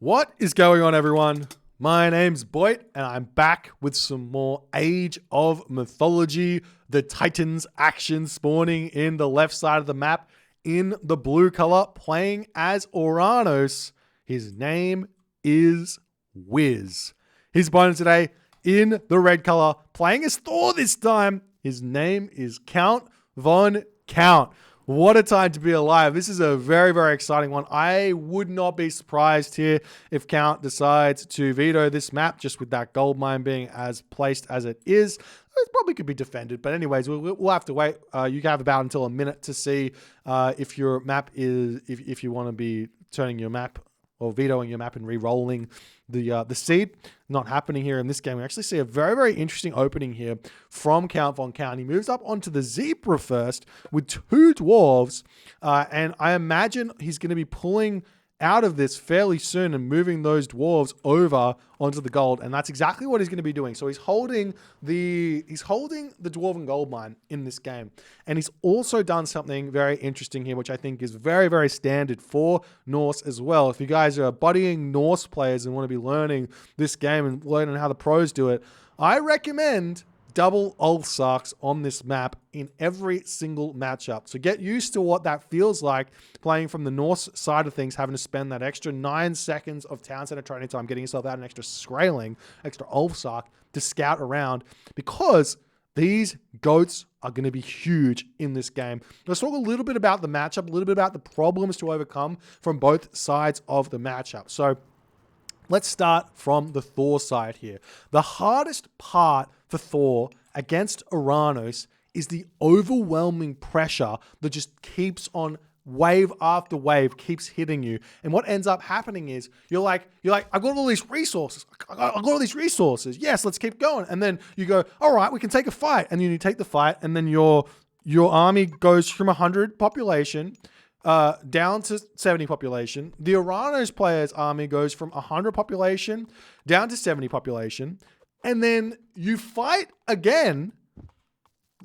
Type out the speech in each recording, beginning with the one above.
What is going on, everyone? My name's Boit, and I'm back with some more Age of Mythology, the Titans action spawning in the left side of the map in the blue color, playing as Uranus. His name is Wiz. His opponent today in the red color, playing as Thor this time. His name is Count Von Count. What a time to be alive. This is a very, very exciting one. I would not be surprised here if Count decides to veto this map, just with that gold mine being as placed as it is. It probably could be defended, but anyways, we'll have to wait. You have about until a minute to see if your map is, if you want to be turning your map or vetoing your map and re-rolling the seed. Not happening here in this game. We actually see a very, very interesting opening here from Count Von Count. He moves up onto the zebra first with two dwarves, and I imagine he's going to be pulling out of this fairly soon and moving those dwarves over onto the gold, and that's exactly what he's going to be doing. So he's holding the dwarven gold mine in this game, and he's also done something very interesting here, which I think is very, very standard for Norse as well. If you guys are buddying Norse players and want to be learning this game and learning how the pros do it, I recommend double Ulfsarks on this map in every single matchup. So get used to what that feels like playing from the Norse side of things, having to spend that extra 9 seconds of town center training time, getting yourself out an extra Skraeling, extra Ulfsark to scout around, because these goats are going to be huge in this game. Let's talk a little bit about the matchup, a little bit about the problems to overcome from both sides of the matchup. So let's start from the Thor side here. The hardest part for Thor against Uranus is the overwhelming pressure that just keeps on, wave after wave keeps hitting you. And what ends up happening is you're like, I've got all these resources. I got all these resources. Yes, let's keep going. And then you go, all right, we can take a fight. And then you take the fight, and then your army goes from 100 population down to 70 population. The Uranus player's army goes from 100 population down to 70 population. And then you fight again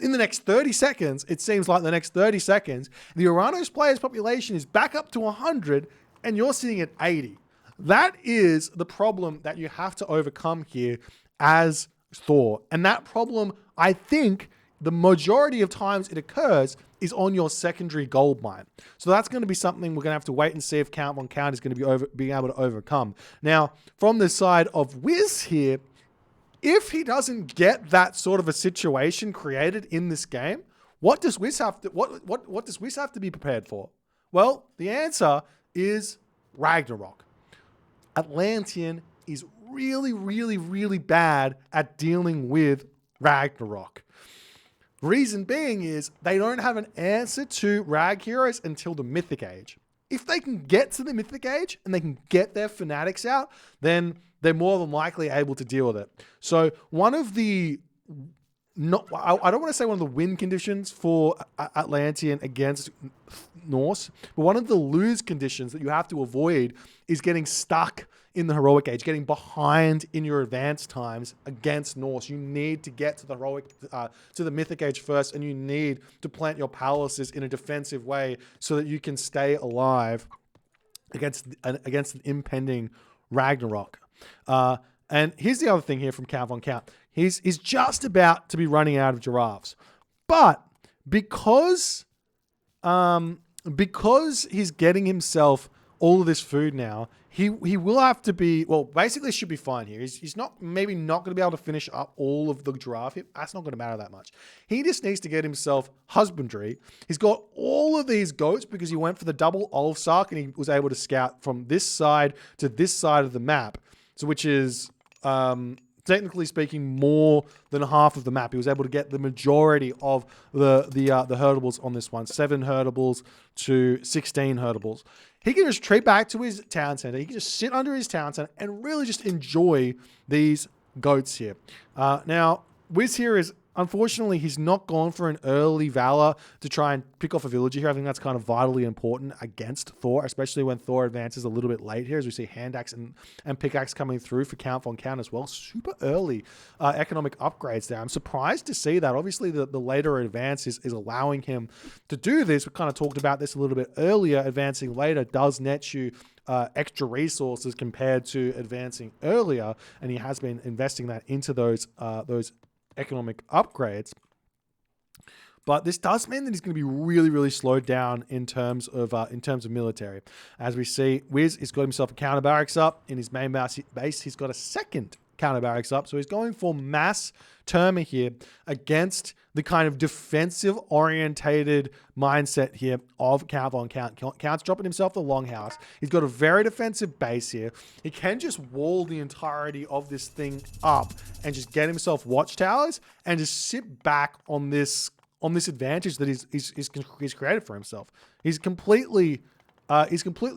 in the next 30 seconds. It seems like the next 30 seconds, the Uranus player's population is back up to 100 and you're sitting at 80. That is the problem that you have to overcome here as Thor. And that problem, I think, the majority of times it occurs is on your secondary gold mine. So that's going to be something we're going to have to wait and see if Count Von Count is going to be being able to overcome. Now, from the side of Wiz here, if he doesn't get that sort of a situation created in this game, what does Wiz have to what does Wiz have to be prepared for? Well, the answer is Ragnarok. Atlantean is really, really, really bad at dealing with Ragnarok. Reason being is they don't have an answer to Rag heroes until the Mythic Age. If they can get to the Mythic Age and they can get their fanatics out, then they're more than likely able to deal with it. So one of the, I don't want to say one of the win conditions for Atlantean against Norse, but one of the lose conditions that you have to avoid is getting stuck in the heroic age, getting behind in your advanced times against Norse. You need to get to the heroic, to the Mythic Age first, and you need to plant your palaces in a defensive way so that you can stay alive against an impending Ragnarok. And here's the other thing here from Count Von Count. He's just about to be running out of giraffes, but because he's getting himself all of this food now, he will have to be, well, basically should be fine here. He's maybe not going to be able to finish up all of the giraffe. That's not going to matter that much. He just needs to get himself husbandry. He's got all of these goats because he went for the double Ulfsark and he was able to scout from this side to this side of the map. So which is, technically speaking, more than half of the map. He was able to get the majority of the herdables on this one. 7 herdables to 16 herdables. He can just retreat back to his town center. He can just sit under his town center and really just enjoy these goats here. Now, Wiz here is unfortunately, he's not gone for an early Valor to try and pick off a villager here. I think that's kind of vitally important against Thor, especially when Thor advances a little bit late here, as we see Hand Axe and Pickaxe coming through for Count von Count as well. Super early economic upgrades there. I'm surprised to see that. Obviously, the later advance is allowing him to do this. We kind of talked about this a little bit earlier. Advancing later does net you extra resources compared to advancing earlier, and he has been investing that into those economic upgrades. But this does mean that he's going to be really, really slowed down in terms of military. As we see, Wiz has got himself a counter barracks up in his main base. He's got a second counter barracks up, so he's going for mass Terma here against the kind of defensive orientated mindset here of Count von Count. Count's dropping himself the longhouse. He's got a very defensive base here. He can just wall the entirety of this thing up and just get himself watchtowers and just sit back on this advantage that he's created for himself. He's completely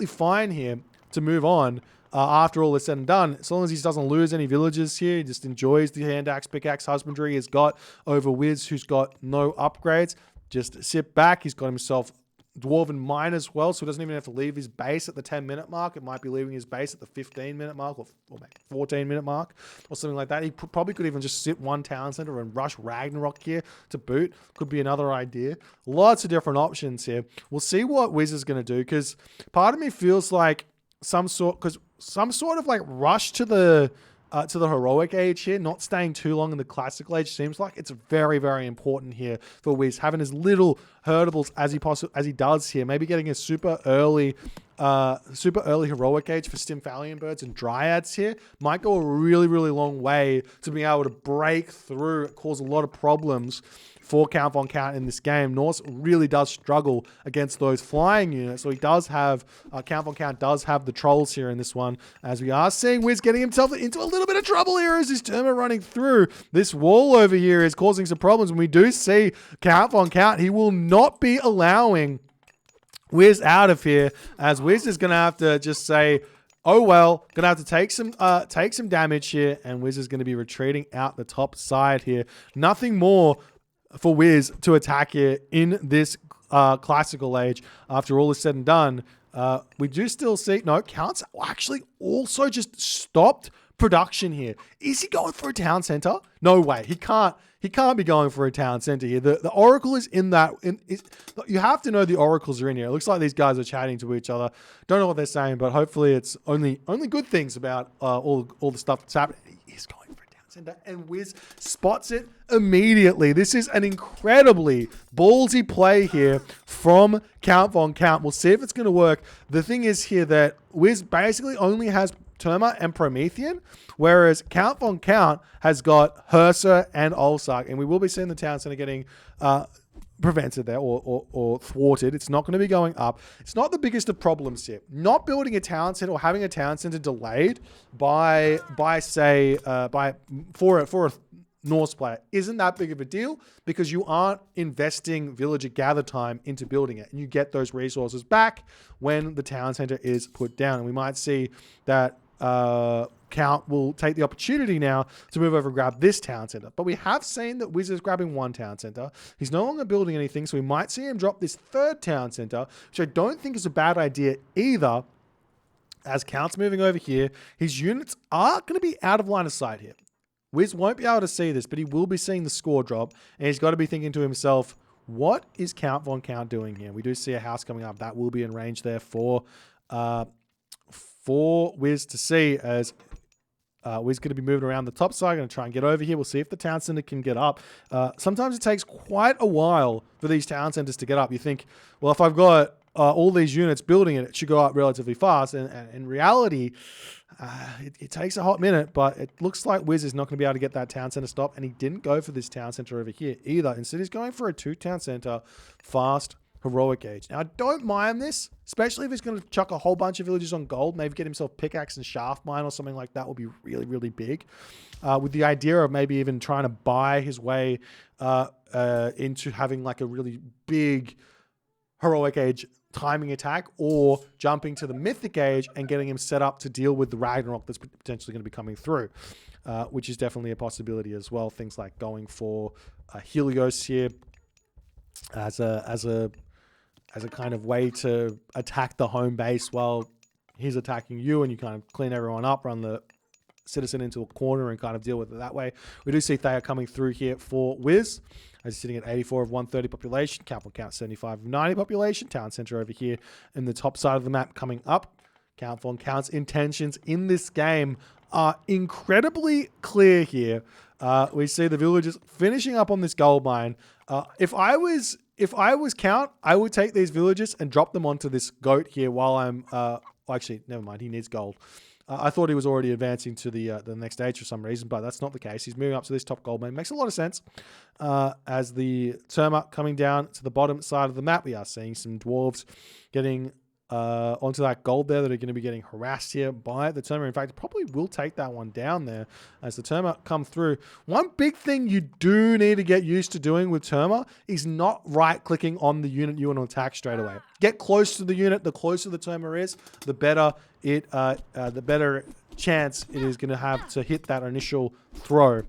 fine here to move on. After all is said and done, as long as he doesn't lose any villagers here, he just enjoys the hand axe, pickaxe husbandry he's got over Wiz, who's got no upgrades. Just sit back. He's got himself Dwarven Mine as well, so he doesn't even have to leave his base at the 10-minute mark. It might be leaving his base at the 15-minute mark or 14-minute mark or something like that. He probably could even just sit one town center and rush Ragnarok here to boot. Could be another idea. Lots of different options here. We'll see what Wiz is going to do, because part of me feels like some sort of like rush to the heroic age here, not staying too long in the classical age. Seems like it's very, very important here for Wiz, having as little hurtables as he does here. Maybe getting a super early heroic age for Stymphalian birds and dryads here might go a really, really long way to being able to break through, cause a lot of problems for Count von Count in this game. Norse really does struggle against those flying units. So he does have, Count von Count does have the trolls here in this one, as we are seeing Wiz getting himself into a little bit of trouble here as his Terma running through. This wall over here is causing some problems. When we do see Count von Count, he will not be allowing Wiz out of here, as Wiz is going to have to just say, oh well, gonna have to take some damage here, and Wiz is going to be retreating out the top side here. Nothing more for Wiz to attack here in this classical age. After all is said and done, we do still see, no, Count's actually also just stopped production here. Is he going for a town center? No way. He can't be going for a town center here. The Oracle is in that. You have to know the Oracles are in here. It looks like these guys are chatting to each other. Don't know what they're saying, but hopefully it's only good things about all the stuff that's happening. He's going for a town center, and Wiz spots it immediately. This is an incredibly ballsy play here from Count von Count. We'll see if it's going to work. The thing is here that Wiz basically only has Terma and Promethean, whereas Count von Count has got Hersa and Ulsark, and we will be seeing the town center getting prevented there or thwarted. It's not going to be going up. It's not the biggest of problems here. Not building a town center or having a town center delayed for a Norse player isn't that big of a deal, because you aren't investing villager gather time into building it, and you get those resources back when the town center is put down. And we might see that Count will take the opportunity now to move over and grab this town center. But we have seen that Wiz is grabbing one town center. He's no longer building anything, so we might see him drop this third town center, which I don't think is a bad idea either. As Count's moving over here, his units are going to be out of line of sight here. Wiz won't be able to see this, but he will be seeing the score drop, and he's got to be thinking to himself, what is Count von Count doing here? We do see a house coming up. That will be in range there for Wiz to see, as Wiz going to be moving around the top side. Going to try and get over here. We'll see if the town center can get up. Sometimes it takes quite a while for these town centers to get up. You think, well, if I've got all these units building it, it should go up relatively fast. And in reality, it takes a hot minute, but it looks like Wiz is not going to be able to get that town center stopped. And he didn't go for this town center over here either. Instead, he's going for a 2-town center fast heroic age. Now, I don't mind this, especially if he's going to chuck a whole bunch of villages on gold, maybe get himself pickaxe and shaft mine or something like that would be really, really big. With the idea of maybe even trying to buy his way into having like a really big heroic age timing attack, or jumping to the mythic age and getting him set up to deal with the Ragnarok that's potentially going to be coming through, which is definitely a possibility as well. Things like going for Helios here as a kind of way to attack the home base while he's attacking you, and you kind of clean everyone up, run the citizen into a corner and kind of deal with it that way. We do see Thea coming through here for Wiz. As he's sitting at 84 of 130 population. Count 75 of 90 population. Town center over here in the top side of the map coming up. Count's intentions in this game are incredibly clear here. We see the villagers finishing up on this gold mine. If I was Count, I would take these villagers and drop them onto this goat here while I'm... actually, never mind. He needs gold. I thought he was already advancing to the next stage for some reason, but that's not the case. He's moving up to this top gold mine. Makes a lot of sense. As the Terma coming down to the bottom side of the map, we are seeing some dwarves getting onto that gold there that are going to be getting harassed here by the Terma. In fact, probably will take that one down there as the Terma come through. One big thing you do need to get used to doing with Terma is not right-clicking on the unit you want to attack straight away. Get close to the unit. The closer the Terma is, the better the better chance it is going to have to hit that initial throw.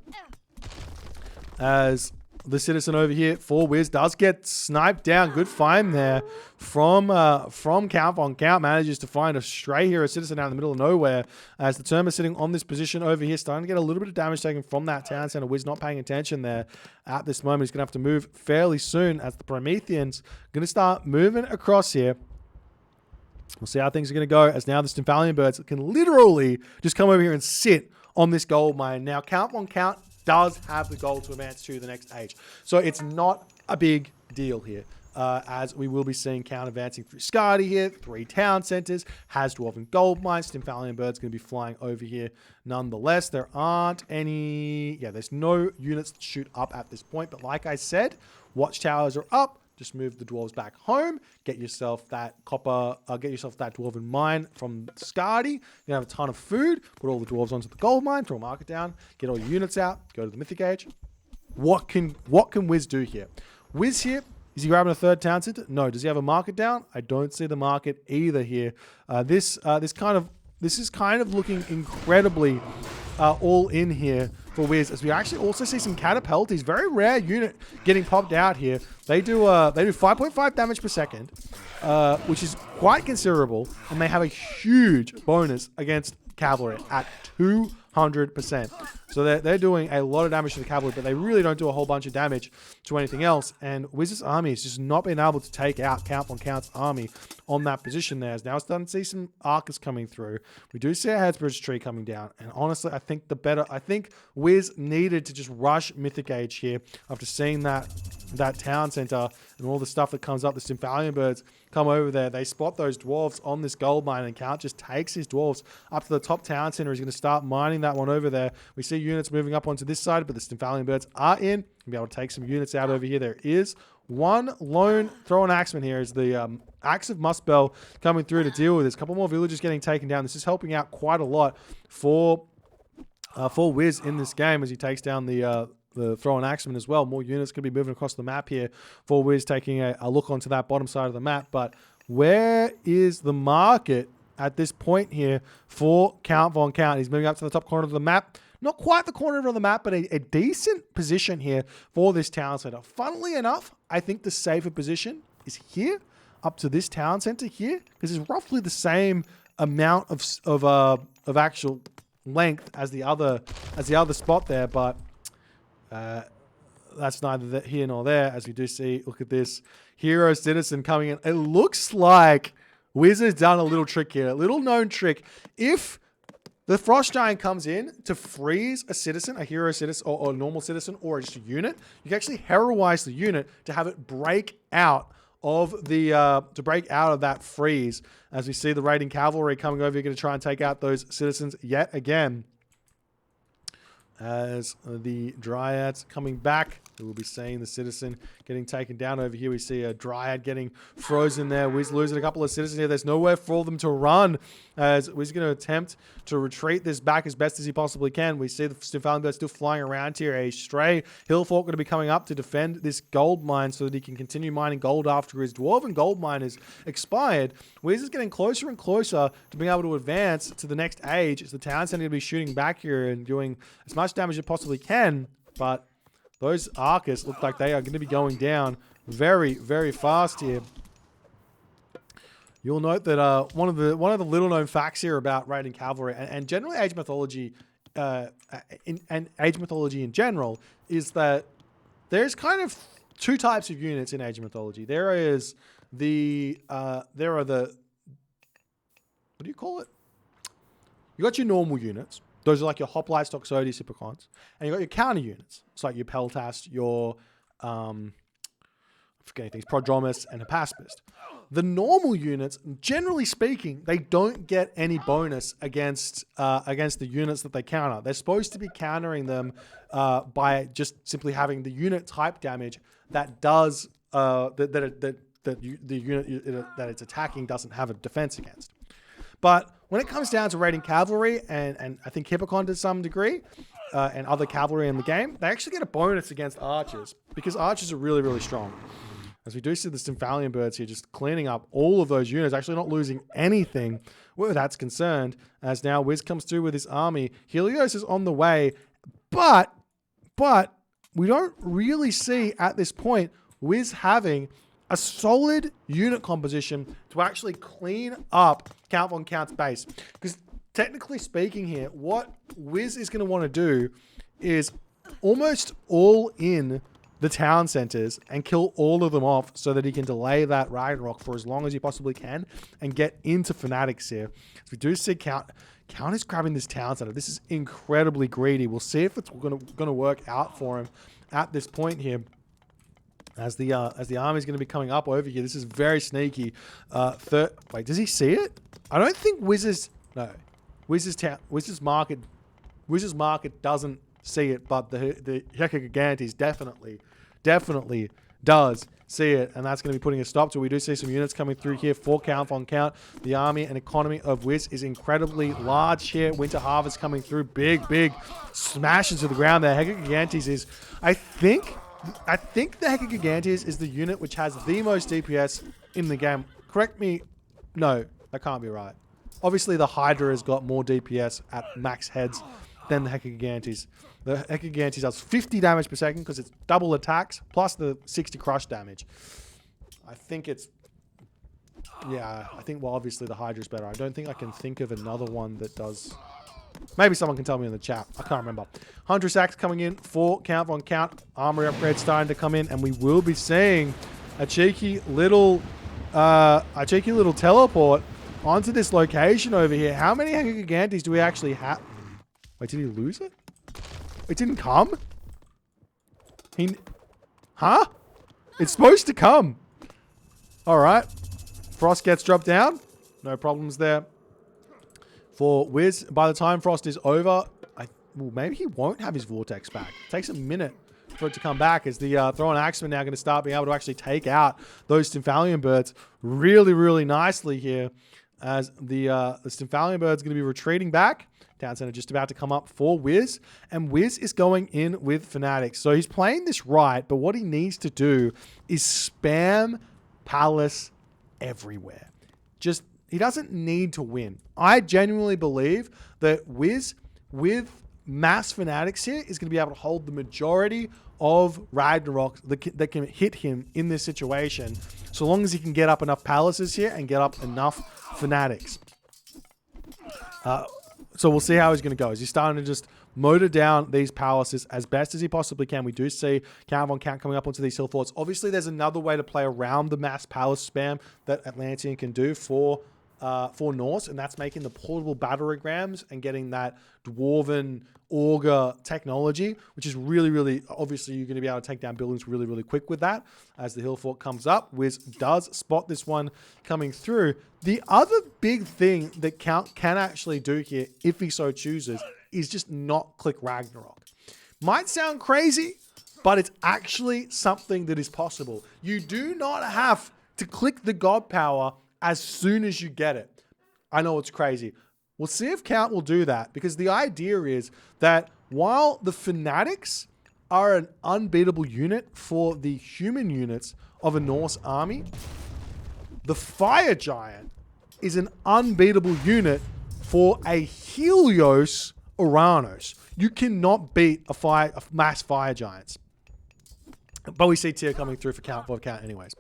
As the citizen over here for Wiz does get sniped down. Good find there from Count. Von Count manages to find a stray hero citizen out in the middle of nowhere as the Terma sitting on this position over here, starting to get a little bit of damage taken from that town center. Wiz not paying attention there at this moment. He's going to have to move fairly soon as the Prometheans going to start moving across here. We'll see how things are going to go as now the Stymphalian birds can literally just come over here and sit on this gold mine. Now, Count Von Count does have the goal to advance to the next age. So it's not a big deal here. As we will be seeing Count advancing through Skadi here, 3 town centers, has Dwarven gold mines. Stymphalian bird's going to be flying over here nonetheless. There aren't any... Yeah, there's no units to shoot up at this point. But like I said, watchtowers are up. Just move the dwarves back home. Get yourself that copper. Get yourself that dwarven mine from Skadi. You have a ton of food. Put all the dwarves onto the gold mine. Throw a market down. Get all your units out. Go to the mythic age. What can Wiz do here? Wiz here, is he grabbing a third town center? No. Does he have a market down? I don't see the market either here. This is kind of looking incredibly all in here for Wiz, as we actually also see some catapulties. Very rare unit getting popped out here. They do 5.5 damage per second, which is quite considerable, and they have a huge bonus against cavalry at 200%. So they're doing a lot of damage to the cavalry, but they really don't do a whole bunch of damage to anything else. And Wiz's army has just not been able to take out Count Von Count's army on that position there. Now it's starting to see some archers coming through. We do see a Headsbridge tree coming down. And honestly, I think Wiz needed to just rush Mythic Age here after seeing that town center and all the stuff that comes up. The Stymphalian birds come over there. They spot those dwarves on this gold mine, and Count just takes his dwarves up to the top town center. He's going to start mining that one over there. We see units moving up onto this side, but the Stymphalian birds are in. We'll be able to take some units out over here. There is one lone throw-in axeman here as the Axe of Muspel coming through to deal with this. A couple more villagers getting taken down. This is helping out quite a lot for Wiz in this game as he takes down the throw-in axeman as well. More units could be moving across the map here for Wiz, taking a look onto that bottom side of the map. But where is the market at this point here for Count Von Count? He's moving up to the top corner of the map. Not quite the corner of the map, but a decent position here for this town center. Funnily enough, I think the safer position is here, up to this town center here, because it's roughly the same amount of actual length as the other spot there. But that's neither here nor there, as we do see. Look at this hero citizen coming in. It looks like Wiz has done a little trick here, a little known trick. If the Frost Giant comes in to freeze a citizen, a hero citizen, or a normal citizen, or just a unit, you can actually heroize the unit to have it break out of that freeze. As we see the raiding cavalry coming over, you're going to try and take out those citizens yet again. As the Dryads coming back, we will be seeing the citizen getting taken down over here. We see a Dryad getting frozen there. Wiz losing a couple of citizens here. There's nowhere for them to run, as Wiz going to attempt to retreat this back as best as he possibly can. We see the Stymphalian bird still flying around here. A stray Hillfork going to be coming up to defend this gold mine so that he can continue mining gold after his Dwarven gold mine is expired. Wiz is getting closer and closer to being able to advance to the next age. As the town center going to be shooting back here and doing as much damage as it possibly can, but Those Arcus look like they are going to be going down very, very fast here. You'll note that one of the little known facts here about raiding cavalry and generally age mythology, and age mythology in general, is that there's kind of two types of units in age mythology. There are the what do you call it? You got your normal units. Those are like your hoplites, toxotes, hippocons. And you got your counter units. It's like your peltast, your I'm forgetting things, prodromus and hypaspist. The normal units, generally speaking, they don't get any bonus against the units that they counter. They're supposed to be countering them by just simply having the unit type damage that does the unit that it's attacking doesn't have a defense against. But when it comes down to raiding cavalry, and I think Hippocon to some degree, and other cavalry in the game, they actually get a bonus against archers, because archers are really, really strong. As we do see the Stymphalian birds here just cleaning up all of those units, actually not losing anything where that's concerned, as now Wiz comes through with his army. Helios is on the way, but we don't really see at this point Wiz having a solid unit composition to actually clean up Count Von Count's base. Because technically speaking here, what Wiz is going to want to do is almost all in the town centers and kill all of them off so that he can delay that Ragnarok for as long as he possibly can and get into Fanatics here. So we do see Count is grabbing this town center. This is incredibly greedy. We'll see if it's going to work out for him at this point here. As the army is going to be coming up over here, this is very sneaky. Wait, does he see it? I don't think Wiz's market doesn't see it, but the Hecagigantes definitely does see it, and that's going to be putting a stop to it. We do see some units coming through here for Count Von Count. The army and economy of Wiz is incredibly large here. Winter Harvest coming through, big smashes to the ground there. Hecagigantes is, I think the Hecagigantes is the unit which has the most DPS in the game. Correct me. No, that can't be right. Obviously, the Hydra has got more DPS at max heads than the Hecagigantes. The Hecagigantes does 50 damage per second because it's double attacks plus the 60 crush damage. I think well, obviously the Hydra's better. I don't think I can think of another one that does. Maybe someone can tell me in the chat. I can't remember. Huntress Axe coming in for Count Von Count. Armory upgrade starting to come in, and we will be seeing a cheeky little teleport onto this location over here. How many Hecagigantes do we actually have? Wait, did he lose it? It didn't come? Huh? It's supposed to come. All right. Frost gets dropped down. No problems there for Wiz. By the time Frost is over, well, maybe he won't have his Vortex back. It takes a minute for it to come back, as the Thrown Axemen now going to start being able to actually take out those Stymphalian birds really, really nicely here, as the Stymphalian bird's going to be retreating back. Town Center just about to come up for Wiz, and Wiz is going in with Fanatics. So he's playing this right, but what he needs to do is spam Palace everywhere. He doesn't need to win. I genuinely believe that Wiz, with mass Fanatics here, is going to be able to hold the majority of Ragnarok that can hit him in this situation, so long as he can get up enough Palaces here and get up enough Fanatics. So we'll see how he's going to go. Is he starting to just motor down these palaces as best as he possibly can? We do see Count Von Count coming up onto these hill forts. Obviously, there's another way to play around the mass palace spam that Atlantean can do for Norse, and that's making the portable battlegrams and getting that dwarven auger technology, which is really, really, obviously you're going to be able to take down buildings really, really quick with that. As the hill fort comes up, Wiz does spot this one coming through. The other big thing that Count can actually do here, if he so chooses, is just not click Ragnarok. Might sound crazy, but it's actually something that is possible. You do not have to click the God Power as soon as you get it. I know it's crazy. We'll see if Count will do that, because the idea is that while the Fanatics are an unbeatable unit for the human units of a Norse army, the Fire Giant is an unbeatable unit for a Helios Uranus. You cannot beat a mass Fire Giants. But we see Tyr coming through for count anyways.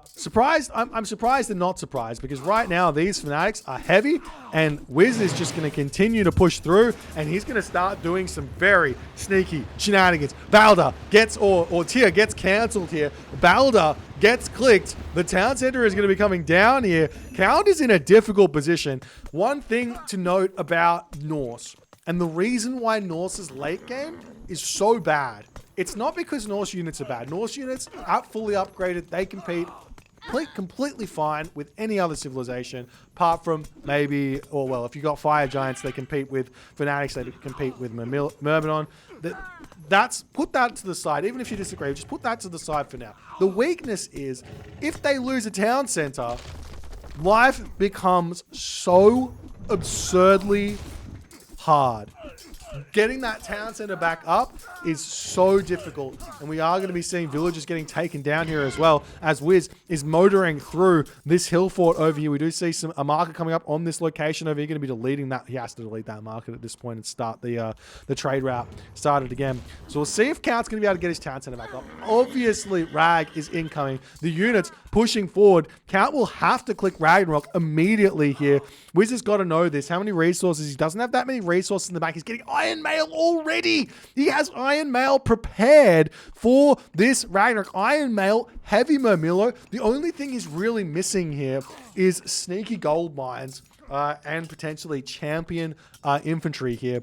Surprised? I'm surprised and not surprised because right now these fanatics are heavy and Wiz is just going to continue to push through and he's going to start doing some very sneaky shenanigans. Balder gets, or Tyr gets cancelled here. Balder gets clicked. The town center is going to be coming down here. Count is in a difficult position. One thing to note about Norse, and the reason why Norse's late game is so bad, it's not because Norse units are bad. Norse units are fully upgraded. They compete completely fine with any other civilization, apart from maybe, or well, if you got fire giants, they compete with fanatics. They compete with Myrmidon. Put that to the side. Even if you disagree, just put that to the side for now. The weakness is if they lose a town center, life becomes so absurdly hard. Getting that town center back up is so difficult, and we are going to be seeing villages getting taken down here as well as Wiz is motoring through this hill fort over here. We do see a marker coming up on this location over here. Going to be deleting that. He has to delete that marker at this point and start the trade route started again. So we'll see if Count's going to be able to get his town center back up. Obviously, Rag is incoming. The units pushing forward. Count will have to click Ragnarok immediately here. Wiz has got to know this. How many resources? He doesn't have that many resources in the back. He's getting Iron Mail already. He has Iron Mail prepared for this Ragnarok. Iron Mail, heavy Murmillo. The only thing he's really missing here is sneaky gold mines and potentially champion infantry here.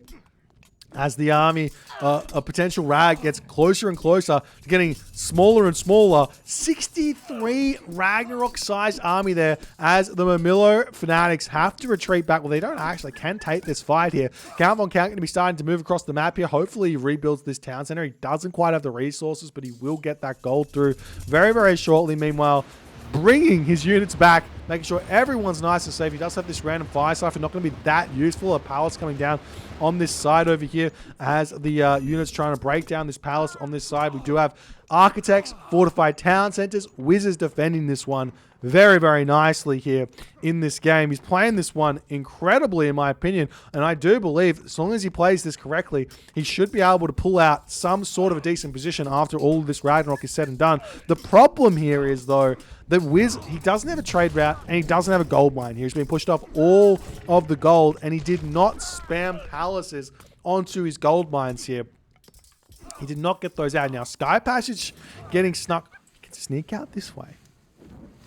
As the army, a potential Rag gets closer and closer to getting smaller and smaller. 63 Ragnarok-sized army there as the Murmillo fanatics have to retreat back. Well, they don't actually can take this fight here. Count von Count going to be starting to move across the map here. Hopefully he rebuilds this town center. He doesn't quite have the resources, but he will get that gold through very, very shortly. Meanwhile, bringing his units back, making sure everyone's nice and safe. He does have this random fire cipher, not going to be that useful. A palace coming down on this side over here as the units trying to break down this palace on this side. We do have architects, fortified town centers. Wizards defending this one very, very nicely here in this game. He's playing this one incredibly, in my opinion, and I do believe as long as he plays this correctly, he should be able to pull out some sort of a decent position after all of this Ragnarok is said and done. The problem here is, though, that Wiz, he doesn't have a trade route and he doesn't have a gold mine here. He's been pushed off all of the gold and he did not spam palaces onto his gold mines here. He did not get those out. Now, Sky Passage getting snuck. He can sneak out this way.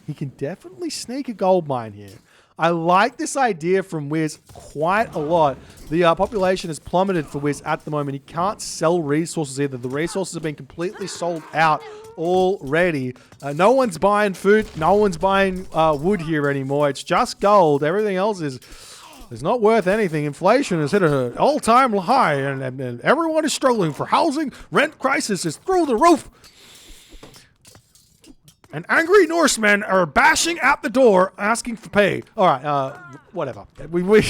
He can definitely sneak a gold mine here. I like this idea from Wiz quite a lot. The population has plummeted for Wiz at the moment. He can't sell resources either. The resources have been completely sold out already. No one's buying food. No one's buying wood here anymore. It's just gold. Everything else is not worth anything. Inflation has hit an all-time high, and everyone is struggling for housing. Rent crisis is through the roof. And angry Norsemen are bashing at the door, asking for pay. All right, whatever. We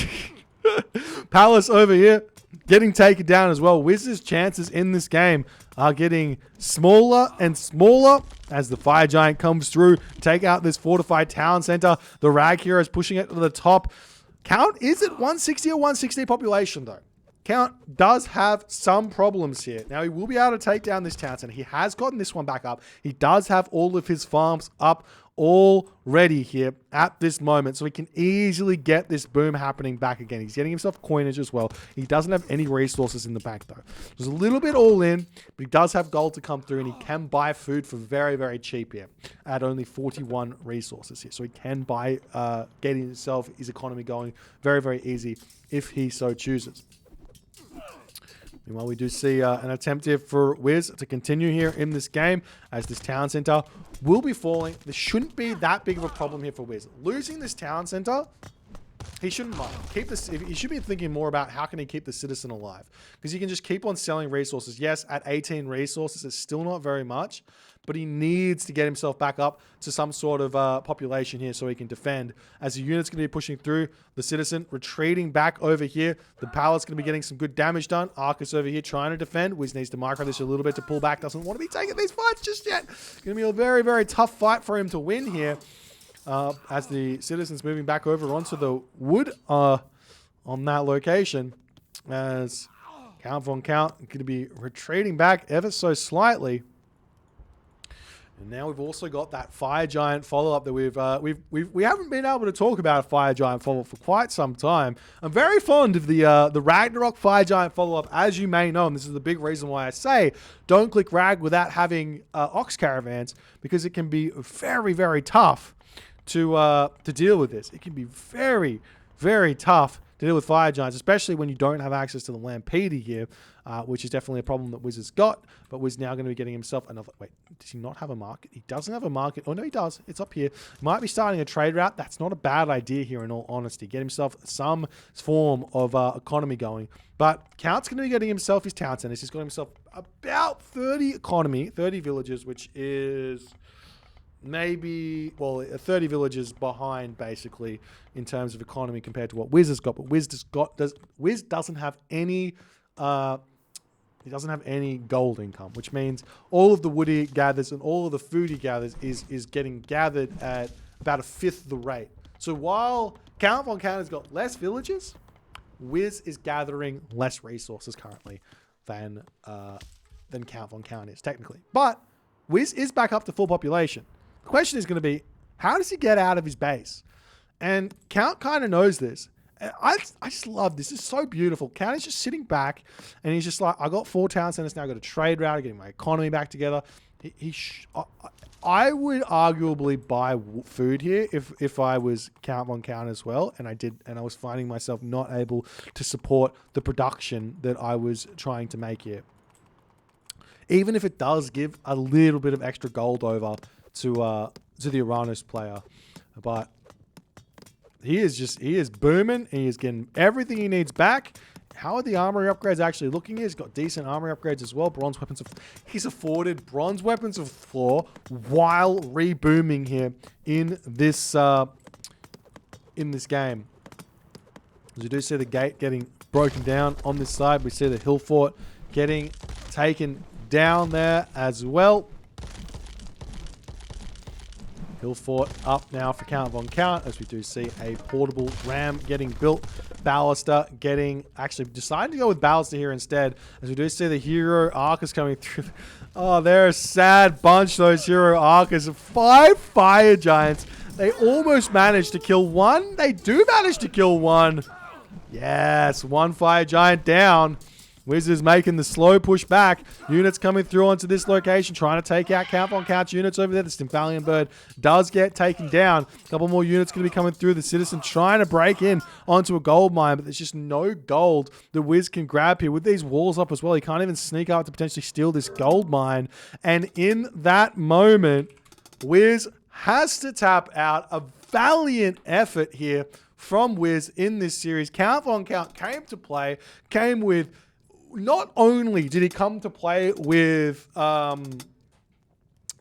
Palace over here getting taken down as well. Wiz's chances in this game are getting smaller and smaller as the fire giant comes through, take out this fortified town center. The Rag hero is pushing it to the top. Count is at 160 or 160 population though. Count does have some problems here. Now, he will be able to take down this town center. He has gotten this one back up. He does have all of his farms up already here at this moment, so he can easily get this boom happening back again. He's getting himself coinage as well. He doesn't have any resources in the bank, though. There's a little bit all in, but he does have gold to come through, and he can buy food for very, very cheap here at only 41 resources here. So he can buy, getting himself, his economy going very, very easy if he so chooses. Meanwhile, we do see an attempt here for Wiz to continue here in this game as this town center will be falling. There shouldn't be that big of a problem here for Wiz. Losing this town center, he shouldn't mind. He should be thinking more about how can he keep the citizen alive, because he can just keep on selling resources. Yes, at 18 resources, it's still not very much, but he needs to get himself back up to some sort of population here so he can defend. As the unit's going to be pushing through, the citizen retreating back over here. The palace going to be getting some good damage done. Arcus over here trying to defend. Wiz needs to micro this a little bit to pull back. Doesn't want to be taking these fights just yet. Going to be a very, very tough fight for him to win here. As the citizen's moving back over onto the wood on that location. As Count von Count going to be retreating back ever so slightly. And now we've also got that Fire Giant follow-up that we haven't been able to talk about a Fire Giant follow-up for quite some time. I'm very fond of the Ragnarok Fire Giant follow-up, as you may know, and this is the big reason why I say don't click Rag without having Ox Caravans, because it can be very, very tough to deal with this. It can be very, very tough to deal with Fire Giants, especially when you don't have access to the Lampede here, which is definitely a problem that Wiz has got. But Wiz now going to be getting himself another... Wait, does he not have a market? He doesn't have a market. Oh, no, he does. It's up here. He might be starting a trade route. That's not a bad idea here, in all honesty. Get himself some form of economy going. But Count's going to be getting himself his town centers. He's got himself about 30 economy, 30 villages, which is... maybe, well, 30 villages behind, basically, in terms of economy compared to what Wiz has got. But Wiz doesn't have any, he doesn't have any gold income, which means all of the wood he gathers and all of the food he gathers is getting gathered at about a fifth the rate. So while Count Von Count has got less villages, Wiz is gathering less resources currently than Count Von Count is, technically. But Wiz is back up to full population. The question is going to be, how does he get out of his base? And Count kind of knows this. And I just love this. It's so beautiful. Count is just sitting back, and he's just like, I got 4 town centers now. I got a trade route, getting my economy back together. I would arguably buy food here if I was Count Von Count as well, and I was finding myself not able to support the production that I was trying to make here. Even if it does give a little bit of extra gold over to the Uranus player, but he is booming. He is getting everything he needs back. How are the armory upgrades actually looking? He's got decent armory upgrades as well. Bronze weapons he's afforded bronze weapons of Thor while rebooming here in this game. As you do see the gate getting broken down on this side, we see the hill fort getting taken down there as well. Hill fort up now for Count Von Count, as we do see a portable ram getting built. Ballaster actually decided to go with Ballaster here instead, as we do see the hero archers coming through. Oh, they're a sad bunch, those hero archers. 5 fire giants. They almost managed to kill one. They do manage to kill one. Yes, 1 fire giant down. Wiz is making the slow push back. Units coming through onto this location, trying to take out Count Von Count's units over there. The Stymphalian bird does get taken down. A couple more units going to be coming through. The citizen trying to break in onto a gold mine, but there's just no gold that Wiz can grab here. With these walls up as well, he can't even sneak out to potentially steal this gold mine. And in that moment, Wiz has to tap out. A valiant effort here from Wiz in this series. Count Von Count came with... Not only did he come to play with, not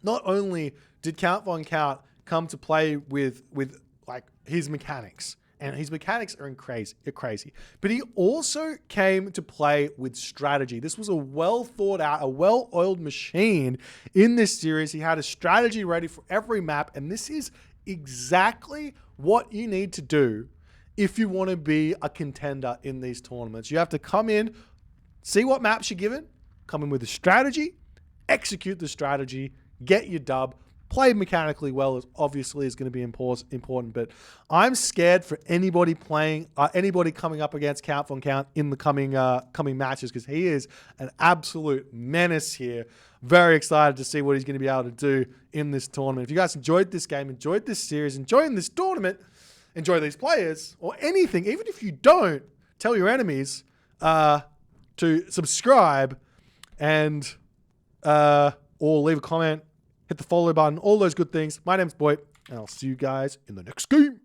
only did Count Von Count come to play with like his mechanics, and his mechanics are crazy, but he also came to play with strategy. This was a well thought out, a well-oiled machine in this series. He had a strategy ready for every map, and this is exactly what you need to do if you want to be a contender in these tournaments. You have to come in, see what maps you're given, come in with a strategy, execute the strategy, get your dub, play mechanically well is obviously going to be important, but I'm scared for anybody coming up against Count Von Count in the coming matches, because he is an absolute menace here. Very excited to see what he's going to be able to do in this tournament. If you guys enjoyed this game, enjoyed this series, enjoying this tournament, enjoy these players, or anything, even if you don't, tell your enemies to subscribe and or leave a comment, hit the follow button, all those good things. My name's Boit, and I'll see you guys in the next game.